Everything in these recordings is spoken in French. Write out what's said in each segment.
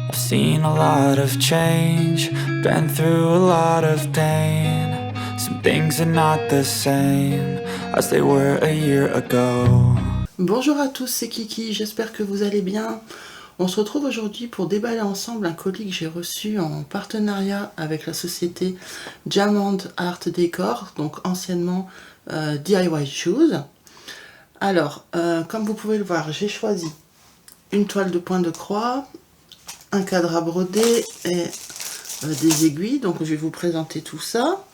I've seen a lot of change, been through a lot of pain. Some things are not the same as they were a year ago. Bonjour à tous, c'est Kiki, j'espère que vous allez bien. On se retrouve aujourd'hui pour déballer ensemble un colis que j'ai reçu en partenariat avec la société Diamond Art Decor, donc anciennement DIY Shoes. Alors, comme vous pouvez le voir, j'ai choisi une toile de point de croix, un cadre à broder et des aiguilles, donc je vais vous présenter tout ça.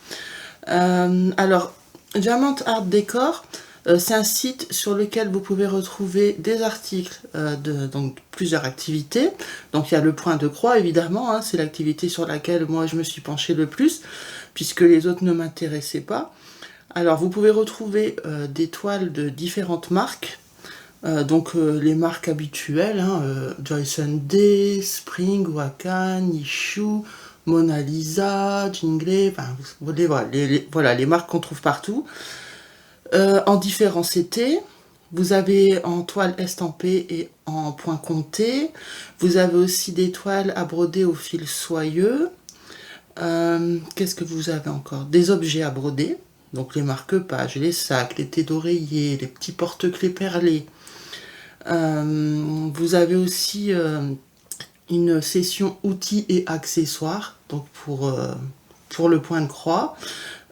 Alors, Diamond Art Decor, c'est un site sur lequel vous pouvez retrouver des articles donc plusieurs activités. Donc il y a le point de croix évidemment, hein, c'est l'activité sur laquelle moi je me suis penchée le plus, puisque les autres ne m'intéressaient pas. Alors vous pouvez retrouver des toiles de différentes marques, les marques habituelles, hein, Joyce Day, Spring, Wakan, Issue, Mona Lisa, Jingle, enfin, voilà les marques qu'on trouve partout. En différents CT, vous avez en toile estampée et en point compté. Vous avez aussi des toiles à broder au fil soyeux. Qu'est-ce que vous avez encore? Des objets à broder, donc les marque-pages, les sacs, les thés d'oreiller, les petits porte-clés perlés. Vous avez aussi une session outils et accessoires, donc pour le point de croix.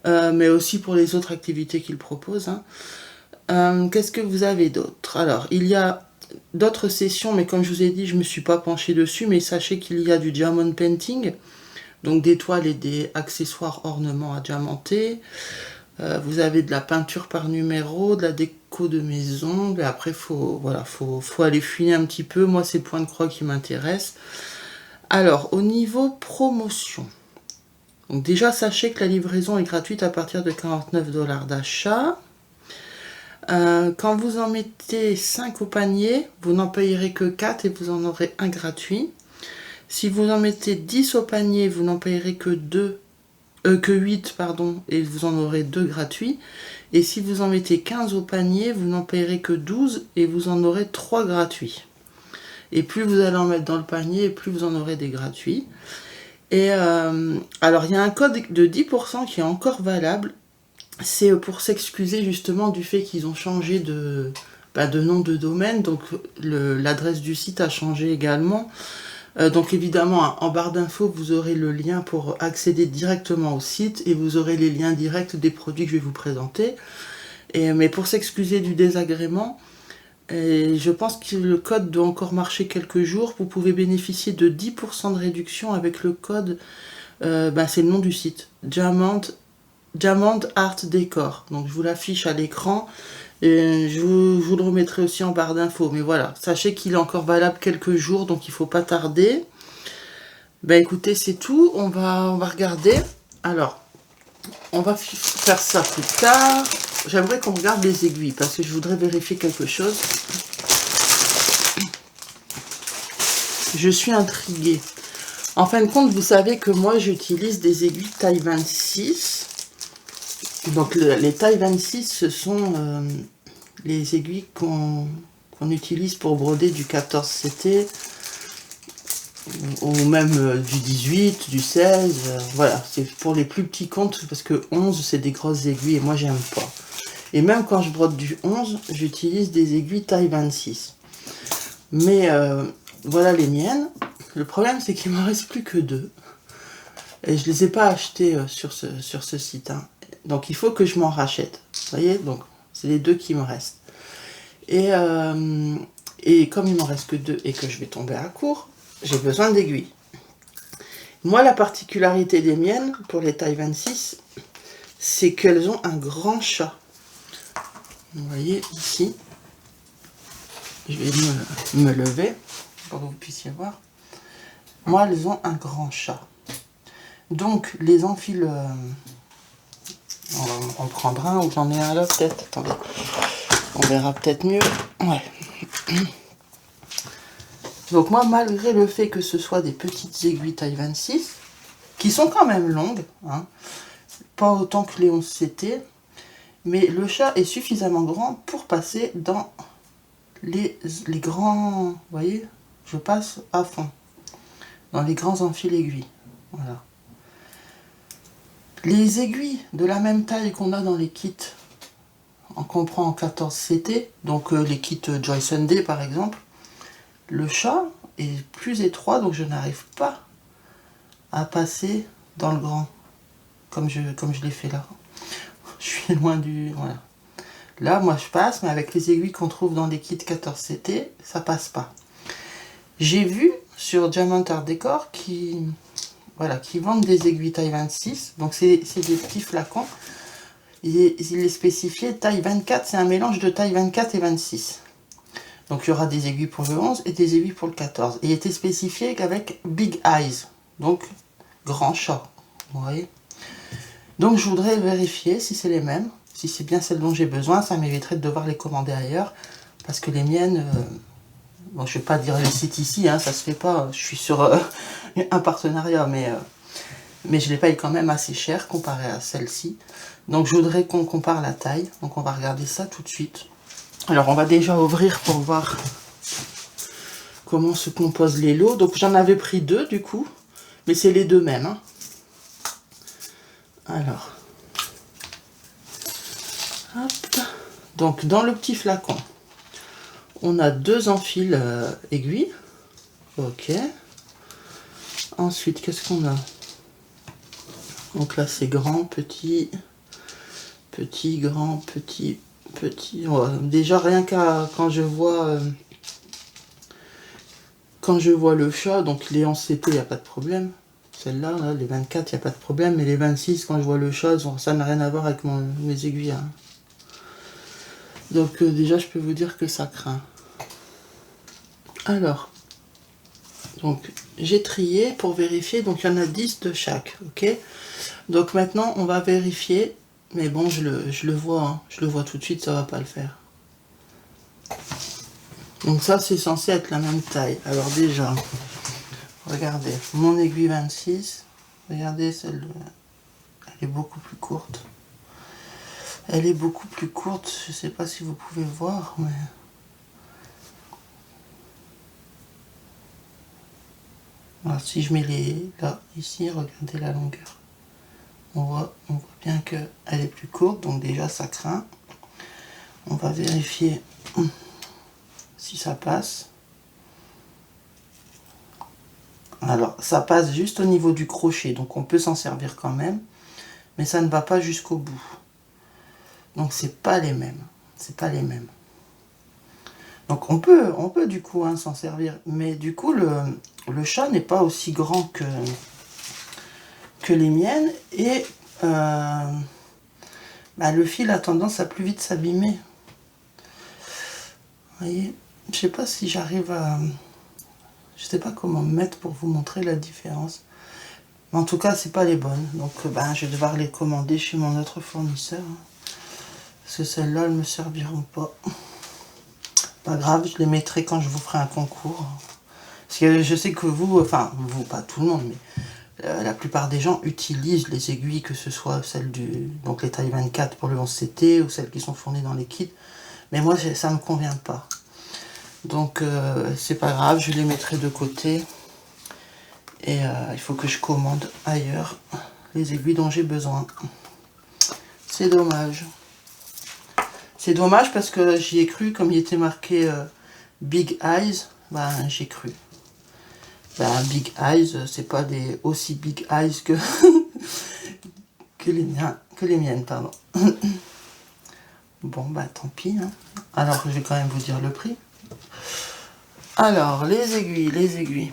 Mais aussi pour les autres activités qu'il propose. Hein. Qu'est-ce que vous avez d'autre? Alors, il y a d'autres sessions, mais comme je vous ai dit, je ne me suis pas penchée dessus, mais sachez qu'il y a du diamond painting, donc des toiles et des accessoires ornements à diamanter. Vous avez de la peinture par numéro, de la déco de maison, et après, faut aller fouiner un petit peu. Moi, c'est le point de croix qui m'intéresse. Alors, au niveau promotion, donc déjà, sachez que la livraison est gratuite à partir de 49 $ d'achat. Quand vous en mettez 5 au panier, vous n'en payerez que 4 et vous en aurez un gratuit. Si vous en mettez 10 au panier, vous n'en payerez que 8 et vous en aurez 2 gratuits. Et si vous en mettez 15 au panier, vous n'en payerez que 12 et vous en aurez 3 gratuits. Et plus vous allez en mettre dans le panier, plus vous en aurez des gratuits. Et alors il y a un code de 10% qui est encore valable, c'est pour s'excuser justement du fait qu'ils ont changé de nom de domaine, donc l'adresse du site a changé également. Donc évidemment en barre d'infos vous aurez le lien pour accéder directement au site et vous aurez les liens directs des produits que je vais vous présenter. Mais pour s'excuser du désagrément, et je pense que le code doit encore marcher quelques jours. Vous pouvez bénéficier de 10% de réduction avec le code, c'est le nom du site, Diamond Art Decor. Donc je vous l'affiche à l'écran et je vous le remettrai aussi en barre d'infos. Mais voilà, sachez qu'il est encore valable quelques jours, donc il ne faut pas tarder. Écoutez, c'est tout. On va regarder. Alors, on va faire ça plus tard. J'aimerais qu'on regarde les aiguilles parce que je voudrais vérifier quelque chose. Je suis intriguée. En fin de compte, vous savez que moi j'utilise des aiguilles taille 26. Donc les tailles 26, ce sont les aiguilles qu'on utilise pour broder du 14 CT ou même du 18, du 16. Voilà, c'est pour les plus petits comptes parce que 11 c'est des grosses aiguilles et moi j'aime pas. Et même quand je brode du 11, j'utilise des aiguilles taille 26. Mais voilà les miennes. Le problème, c'est qu'il ne m'en reste plus que 2. Et je ne les ai pas achetées sur ce site. Hein. Donc il faut que je m'en rachète. Vous voyez, donc c'est les 2 qui me restent. Et comme il m'en reste que 2 et que je vais tomber à court, j'ai besoin d'aiguilles. Moi, la particularité des miennes, pour les tailles 26, c'est qu'elles ont un grand chat. Vous voyez ici, je vais me lever pour que vous puissiez voir. Moi, elles ont un grand chat. Donc, les enfiles, on prendra un ou j'en ai un là peut-être. Attendez, on verra peut-être mieux. Ouais. Donc moi, malgré le fait que ce soit des petites aiguilles taille 26, qui sont quand même longues, hein, pas autant que les 11 CT, mais le chat est suffisamment grand pour passer dans les grands... Vous voyez, je passe à fond. dans les grands enfiles aiguilles. Voilà. Les aiguilles de la même taille qu'on a dans les kits, qu'on prend en 14 CT, donc les kits Joy Sunday par exemple, le chat est plus étroit, donc je n'arrive pas à passer dans le grand, comme je l'ai fait là. Je suis loin du... Voilà. Là, moi je passe, mais avec les aiguilles qu'on trouve dans les kits 14 CT, ça passe pas. J'ai vu sur Diamond Art Decor qui vendent des aiguilles taille 26, donc c'est des petits flacons. Il est spécifié taille 24, c'est un mélange de taille 24 et 26. Donc il y aura des aiguilles pour le 11 et des aiguilles pour le 14. Et il était spécifié qu'avec Big Eyes, donc grand chat. Vous voyez. Donc je voudrais vérifier si c'est les mêmes, si c'est bien celles dont j'ai besoin. Ça m'éviterait de devoir les commander ailleurs, parce que les miennes, bon, je ne vais pas dire les sites ici, hein, ça se fait pas. Je suis sur un partenariat, mais je les paye quand même assez cher comparé à celle-ci. Donc je voudrais qu'on compare la taille. Donc on va regarder ça tout de suite. Alors on va déjà ouvrir pour voir comment se composent les lots. Donc j'en avais pris 2 du coup, mais c'est les 2 mêmes. Hein. Alors, hop. Donc dans le petit flacon, on a 2 enfiles aiguilles. Ok. Ensuite, qu'est-ce qu'on a? Donc là c'est grand, petit, petit, grand, petit, petit. Ouais, déjà rien qu'à quand je vois le chat, donc les 11 CT, il n'y a pas de problème. Celle-là, là, les 24, il n'y a pas de problème. Mais les 26, quand je vois le chat, ça n'a rien à voir avec mes aiguilles. Hein. Donc déjà, je peux vous dire que ça craint. Alors, donc j'ai trié pour vérifier. Donc il y en a 10 de chaque. Ok. Donc maintenant, on va vérifier. Mais bon, je le vois. Hein. Je le vois tout de suite, ça va pas le faire. Donc ça, c'est censé être la même taille. Alors déjà, regardez, mon aiguille 26, regardez celle, elle est beaucoup plus courte. Elle est beaucoup plus courte, je sais pas si vous pouvez voir, mais... Alors si je mets là, ici, regardez la longueur. On voit bien qu'elle est plus courte, donc déjà ça craint. On va vérifier si ça passe. Alors, ça passe juste au niveau du crochet, donc on peut s'en servir quand même, mais ça ne va pas jusqu'au bout. Donc c'est pas les mêmes, c'est pas les mêmes. Donc on peut du coup hein, s'en servir, mais du coup le chat n'est pas aussi grand que les miennes et le fil a tendance à plus vite s'abîmer. Vous voyez, je sais pas si j'arrive à... Je sais pas comment me mettre pour vous montrer la différence. Mais en tout cas, c'est pas les bonnes. Donc je vais devoir les commander chez mon autre fournisseur. Hein. Parce que celles-là, elles me serviront pas. Pas grave, je les mettrai quand je vous ferai un concours. Parce que je sais que vous, enfin, vous, pas tout le monde, mais la plupart des gens utilisent les aiguilles, que ce soit celles donc les tailles 24 pour le 11CT ou celles qui sont fournies dans les kits. Mais moi, ça me convient pas. Donc c'est pas grave, je les mettrai de côté. Et il faut que je commande ailleurs les aiguilles dont j'ai besoin. C'est dommage. C'est dommage parce que j'y ai cru, comme il était marqué Big Eyes, j'ai cru. Big Eyes, c'est pas aussi Big Eyes que, que les miennes, pardon. Bon, tant pis. Hein. Alors, je vais quand même vous dire le prix. Alors, les aiguilles.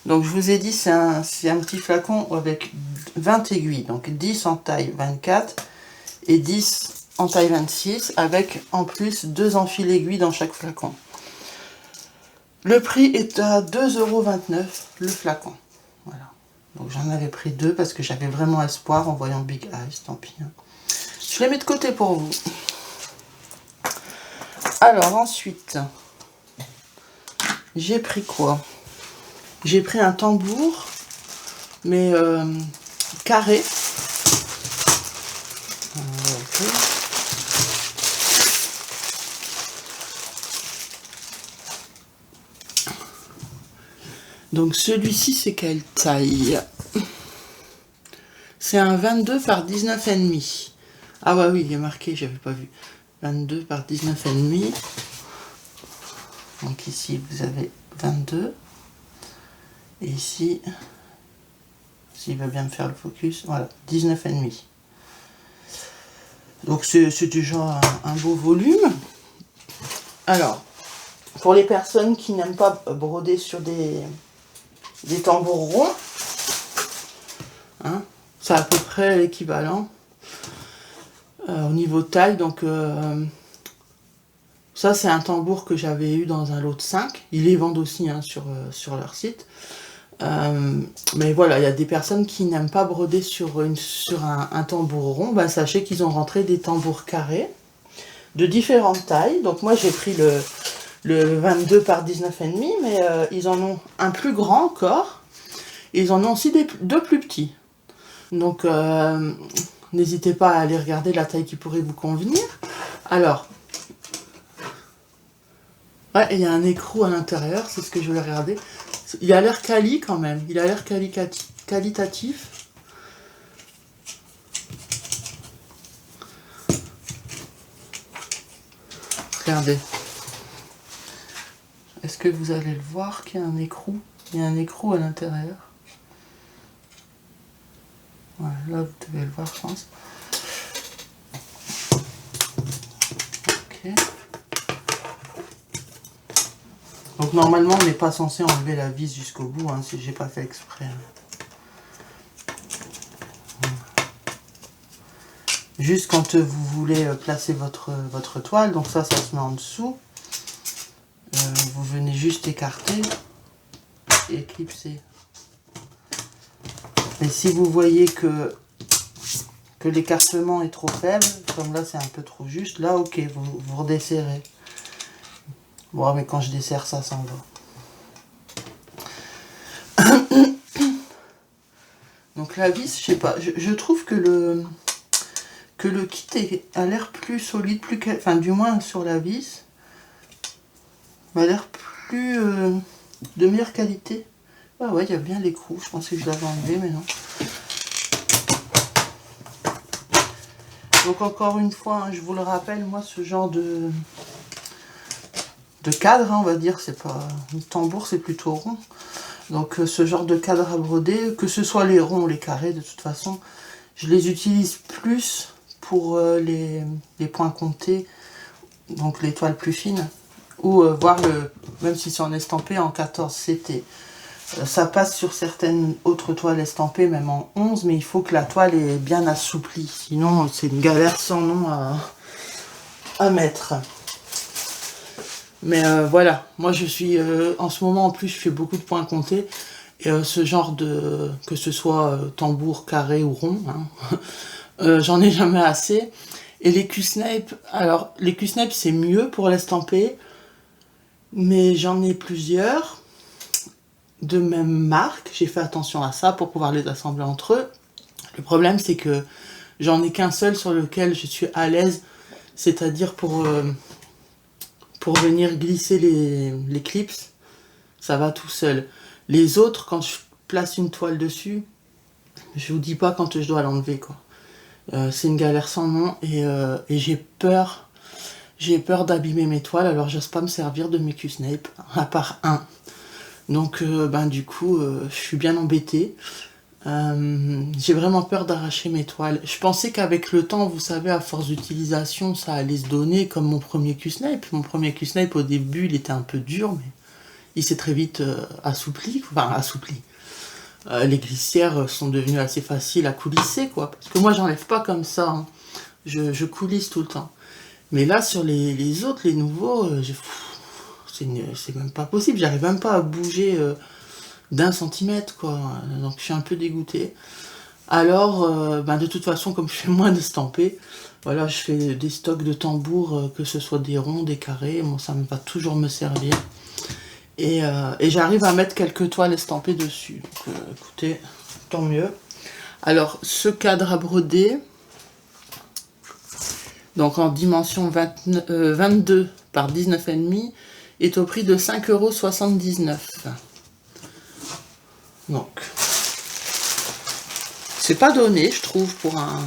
Donc, je vous ai dit, c'est un petit flacon avec 20 aiguilles. Donc, 10 en taille 24 et 10 en taille 26, avec en plus 2 enfiles aiguilles dans chaque flacon. Le prix est à 2,29 € le flacon. Voilà. Donc, j'en avais pris 2 parce que j'avais vraiment espoir en voyant Big Eyes, tant pis. Hein. Je les mets de côté pour vous. Alors, ensuite, j'ai pris quoi? J'ai pris un tambour, mais carré. Okay. Donc celui-ci, c'est quelle taille? C'est un 22 par 19,5. Ah ouais, oui, il est marqué, j'avais pas vu. 22 par 19,5. Donc ici, vous avez 22. Et ici, s'il va bien me faire le focus, voilà, 19,5. Donc c'est déjà un beau volume. Alors, pour les personnes qui n'aiment pas broder sur des tambours ronds, hein, c'est à peu près l'équivalent au niveau taille. Donc ça, c'est un tambour que j'avais eu dans un lot de 5. Ils les vendent aussi hein, sur leur site. Mais voilà, il y a des personnes qui n'aiment pas broder sur un tambour rond. Ben, sachez qu'ils ont rentré des tambours carrés de différentes tailles. Donc moi, j'ai pris le 22 par 19,5, mais ils en ont un plus grand encore. Et ils en ont aussi deux plus petits. Donc, n'hésitez pas à aller regarder la taille qui pourrait vous convenir. Alors, ouais, il y a un écrou à l'intérieur, c'est ce que je voulais regarder. Il a l'air quali quand même, il a l'air qualitatif. Regardez. Est-ce que vous allez le voir qu'il y a un écrou? Il y a un écrou à l'intérieur. Voilà, là vous devez le voir, je pense. Ok. Donc normalement on n'est pas censé enlever la vis jusqu'au bout, hein, si j'ai pas fait exprès. Juste quand vous voulez placer votre toile, donc ça se met en dessous. Vous venez juste écarter et clipser. Et si vous voyez que l'écartement est trop faible, comme là c'est un peu trop juste, là ok, vous redesserrez. Bon, mais quand je desserre ça s'en va. Donc la vis, je sais pas, je trouve que le kit a l'air plus solide, enfin du moins sur la vis, a l'air plus de meilleure qualité. Ah ouais, il y a bien l'écrou, je pensais que je l'avais enlevé, mais non. Donc encore une fois, hein, je vous le rappelle, moi ce genre de cadre, hein, on va dire, c'est pas un tambour, c'est plutôt rond. Donc ce genre de cadre à broder, que ce soit les ronds ou les carrés, de toute façon, je les utilise plus pour les points comptés, donc les toiles plus fines, ou voir même si c'est en estampé, en 14 CT. Ça passe sur certaines autres toiles estampées, même en 11, mais il faut que la toile est bien assouplie, sinon c'est une galère sans nom à mettre. Mais voilà, moi je suis, en ce moment en plus je fais beaucoup de points comptés, et ce genre de, que ce soit tambour, carré ou rond, hein, j'en ai jamais assez. Et les Q-Snape, alors les Q-Snape c'est mieux pour l'estamper, mais j'en ai plusieurs de même marque, j'ai fait attention à ça pour pouvoir les assembler entre eux. Le problème c'est que j'en ai qu'un seul sur lequel je suis à l'aise, c'est-à-dire pour venir glisser les clips, ça va tout seul. Les autres, quand je place une toile dessus, je vous dis pas quand je dois l'enlever, quoi. C'est une galère sans nom, et j'ai peur d'abîmer mes toiles, alors j'ose pas me servir de mes Q-Snape, à part un. Donc du coup, je suis bien embêtée. J'ai vraiment peur d'arracher mes toiles. Je pensais qu'avec le temps, vous savez, à force d'utilisation, ça allait se donner, comme mon premier Q-Snape. Mon premier Q-Snape, au début, il était un peu dur, mais il s'est très vite assoupli. Enfin, assoupli. Les glissières sont devenues assez faciles à coulisser, quoi. Parce que moi, j'enlève pas comme ça. Hein. Je coulisse tout le temps. Mais là, sur les autres, les nouveaux, c'est même pas possible. J'arrive même pas à bouger d'1 centimètre, quoi. Donc je suis un peu dégoûtée. Alors, de toute façon, comme je fais moins d'estampés, voilà, je fais des stocks de tambours, que ce soit des ronds, des carrés. Bon, ça va toujours me servir. Et j'arrive à mettre quelques toiles estampées dessus. Donc, écoutez, tant mieux. Alors, ce cadre à broder, donc en dimension 22 par 19,5, est au prix de 5,79 €. c'est pas donné, je trouve, pour un...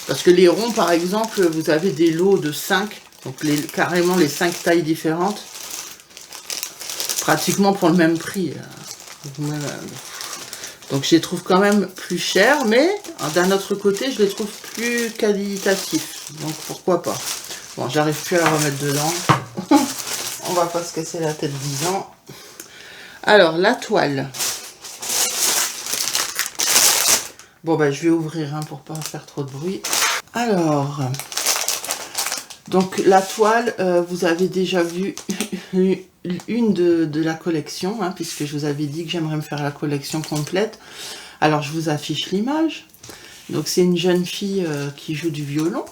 Parce que les ronds, par exemple, vous avez des lots de 5, donc carrément les 5 tailles différentes, pratiquement pour le même prix. Donc je les trouve quand même plus chers, mais d'un autre côté, je les trouve plus qualitatifs. Donc pourquoi pas. Bon, j'arrive plus à la remettre dedans. On va pas se casser la tête 10 ans. Alors, la toile. Bon, ben, je vais ouvrir pour pas faire trop de bruit. Alors, donc la toile, vous avez déjà vu une de la collection, hein, puisque je vous avais dit que j'aimerais me faire la collection complète. Alors, je vous affiche l'image. Donc, c'est une jeune fille qui joue du violon.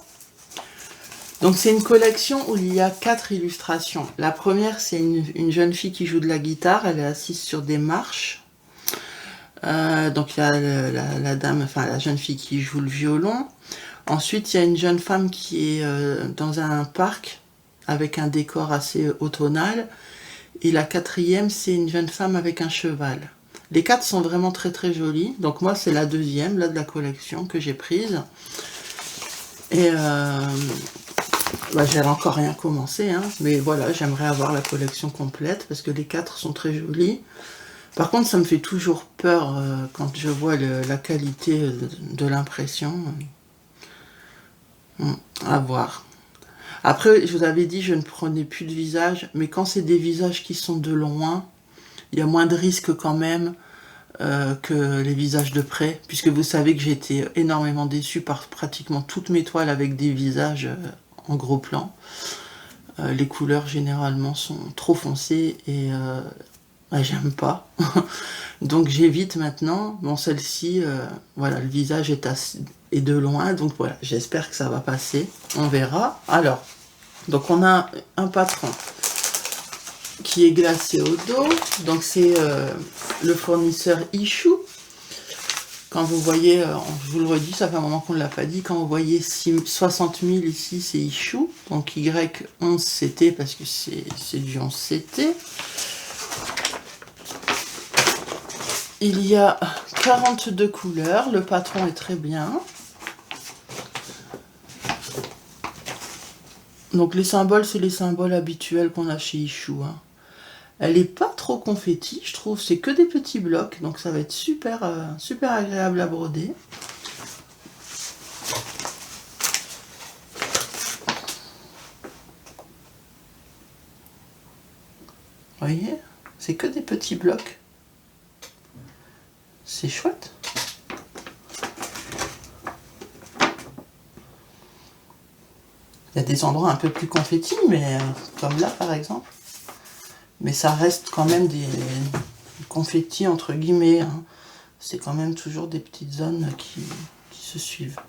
Donc, c'est une collection où il y a 4 illustrations. La première, c'est une jeune fille qui joue de la guitare. Elle est assise sur des marches. Donc, il y a la dame, enfin, la jeune fille qui joue le violon. Ensuite, il y a une jeune femme qui est dans un parc avec un décor assez automnal. Et la quatrième, c'est une jeune femme avec un cheval. Les 4 sont vraiment très très jolies. Donc moi, c'est la deuxième là de la collection que j'ai prise. Et j'avais encore rien commencé, hein, mais voilà, j'aimerais avoir la collection complète parce que les 4 sont très jolies. Par contre, ça me fait toujours peur quand je vois la qualité de l'impression. À voir. Après, je vous avais dit, je ne prenais plus de visage, mais quand c'est des visages qui sont de loin, il y a moins de risques quand même que les visages de près, puisque vous savez que j'ai été énormément déçue par pratiquement toutes mes toiles avec des visages en gros plan. Les couleurs généralement sont trop foncées et j'aime pas. Donc j'évite maintenant. Bon, celle-ci, voilà, le visage est de loin, donc voilà, j'espère que ça va passer. On verra. Alors, donc on a un patron qui est glacé au dos. Donc c'est le fournisseur Issue. Quand vous voyez, je vous le redis, ça fait un moment qu'on ne l'a pas dit, quand vous voyez 60 000 ici, c'est Issue. Donc Y11CT parce que c'est du 11CT. Il y a 42 couleurs, le patron est très bien. Donc les symboles, c'est les symboles habituels qu'on a chez Issue. Hein. Elle n'est pas trop confetti, je trouve, c'est que des petits blocs, donc ça va être super, super agréable à broder. Vous voyez, c'est que des petits blocs. C'est chouette. Il y a des endroits un peu plus confettis, mais comme là par exemple. Mais ça reste quand même des confettis entre guillemets. Hein. C'est quand même toujours des petites zones qui se suivent.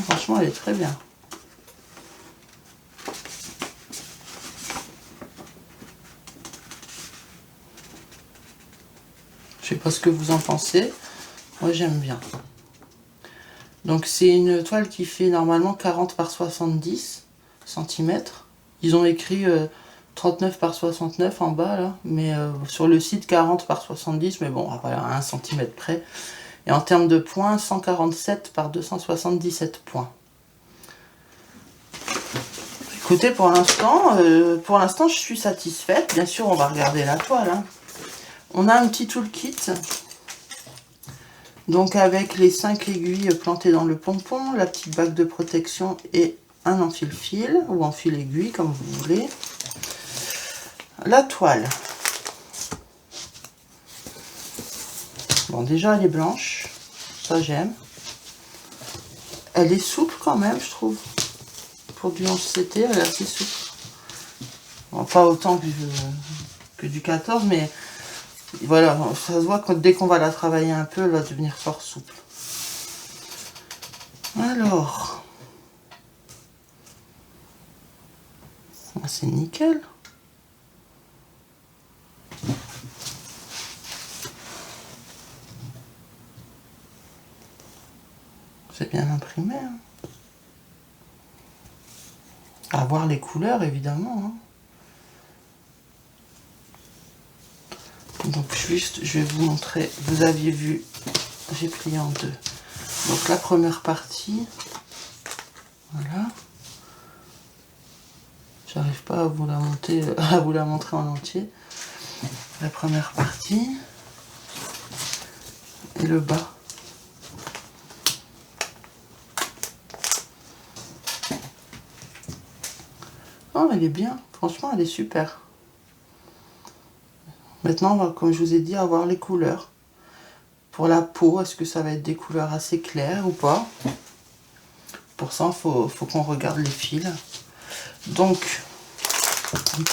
Franchement, elle est très bien. Je sais pas ce que vous en pensez. Moi, j'aime bien. Donc, c'est une toile qui fait normalement 40 par 70 cm. Ils ont écrit 39 par 69 en bas, là. Mais sur le site, 40 par 70. Mais bon, voilà, à 1 cm près. Et en termes de points, 147 par 277 points. Écoutez, pour l'instant, je suis satisfaite. Bien sûr, on va regarder la toile. Hein. On a un petit toolkit. Donc avec les 5 aiguilles plantées dans le pompon, la petite bague de protection et un enfile-fil ou enfile-aiguille comme vous voulez. La toile. Bon, déjà elle est blanche, ça j'aime. Elle est souple quand même, je trouve. Pour du 11CT, elle est assez souple. Bon, pas autant que du 14, mais voilà, ça se voit que dès qu'on va la travailler un peu, elle va devenir fort souple. Alors, c'est nickel. C'est bien imprimé. Hein. À voir les couleurs, évidemment. Hein. Donc juste, je vais vous montrer, vous aviez vu, j'ai plié en deux. Donc la première partie, voilà. J'arrive pas à vous la monter, à vous la montrer en entier. La première partie et le bas. Oh, elle est bien, franchement, elle est super. Maintenant, on va, comme je vous ai dit, avoir les couleurs. Pour la peau, est-ce que ça va être des couleurs assez claires ou pas? Pour ça, faut qu'on regarde les fils. Donc,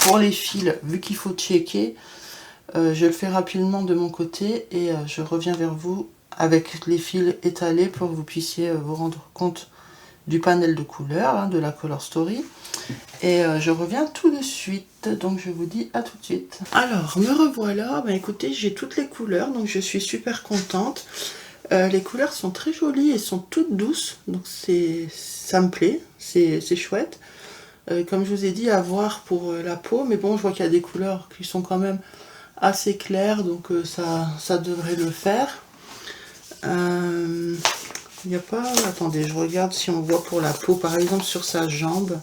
pour les fils, vu qu'il faut checker, je le fais rapidement de mon côté et je reviens vers vous avec les fils étalés pour que vous puissiez vous rendre compte du panel de couleurs, hein, de la Color Story. Et je reviens tout de suite, donc je vous dis à tout de suite. Alors, me revoilà, bah, écoutez, j'ai toutes les couleurs, donc je suis super contente. Les couleurs sont très jolies et sont toutes douces, donc ça me plaît, c'est chouette. Comme je vous ai dit, à voir pour la peau, mais bon, je vois qu'il y a des couleurs qui sont quand même assez claires, donc ça devrait le faire. Il n'y a pas... Attendez, je regarde si on voit pour la peau, par exemple sur sa jambe.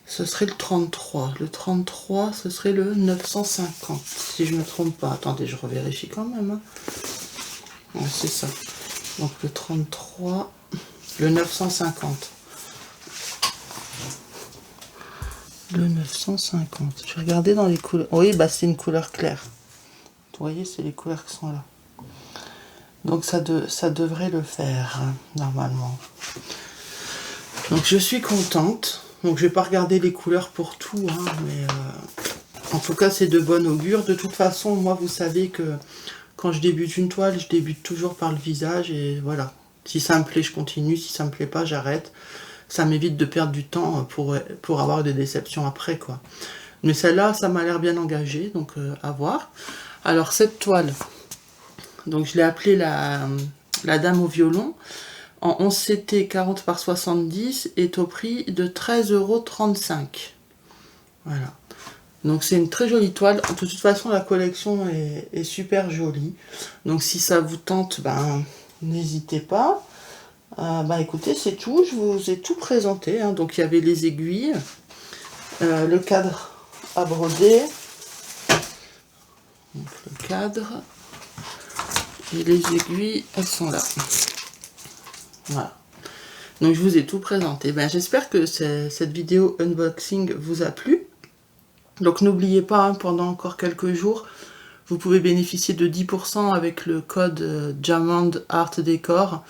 Ce serait le 33. Le 33, ce serait le 950, si je ne me trompe pas. Attendez, je revérifie quand même. Hein. Ouais, c'est ça. Donc le 33, le 950. Le 950. Je vais regarder dans les couleurs. Oui, bah c'est une couleur claire. Vous voyez, c'est les couleurs qui sont là. Donc ça devrait le faire, normalement. Donc je suis contente. Donc je vais pas regarder les couleurs pour tout, hein, mais en tout cas c'est de bon augure. De toute façon, moi vous savez que quand je débute une toile, je débute toujours par le visage et voilà. Si ça me plaît, je continue. Si ça me plaît pas, j'arrête. Ça m'évite de perdre du temps pour avoir des déceptions après, quoi. Mais celle-là, ça m'a l'air bien engagée, donc à voir. Alors cette toile, donc je l'ai appelée la Dame au violon. En 11 CT 40 par 70 est au prix de 13,35 €. Voilà. Donc c'est une très jolie toile. De toute façon, la collection est super jolie. Donc si ça vous tente, ben n'hésitez pas. Bah écoutez, c'est tout. Je vous ai tout présenté. Hein. Donc il y avait les aiguilles, le cadre à broder, donc, le cadre et les aiguilles, elles sont là. Voilà. Donc je vous ai tout présenté. Ben, j'espère que cette vidéo unboxing vous a plu. Donc n'oubliez pas, hein, pendant encore quelques jours, vous pouvez bénéficier de 10% avec le code Jamand Art Décor.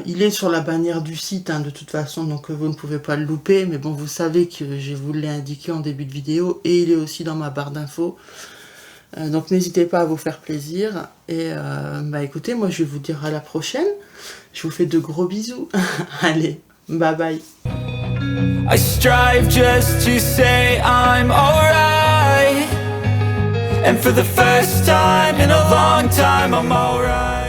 Il est sur la bannière du site, hein, de toute façon, donc vous ne pouvez pas le louper. Mais bon, vous savez que je vous l'ai indiqué en début de vidéo et il est aussi dans ma barre d'infos. Donc n'hésitez pas à vous faire plaisir. Et bah écoutez, moi je vais vous dire à la prochaine. Je vous fais de gros bisous. Allez, bye bye. I strive just to say I'm alright, and for the first time in a long time I'm alright.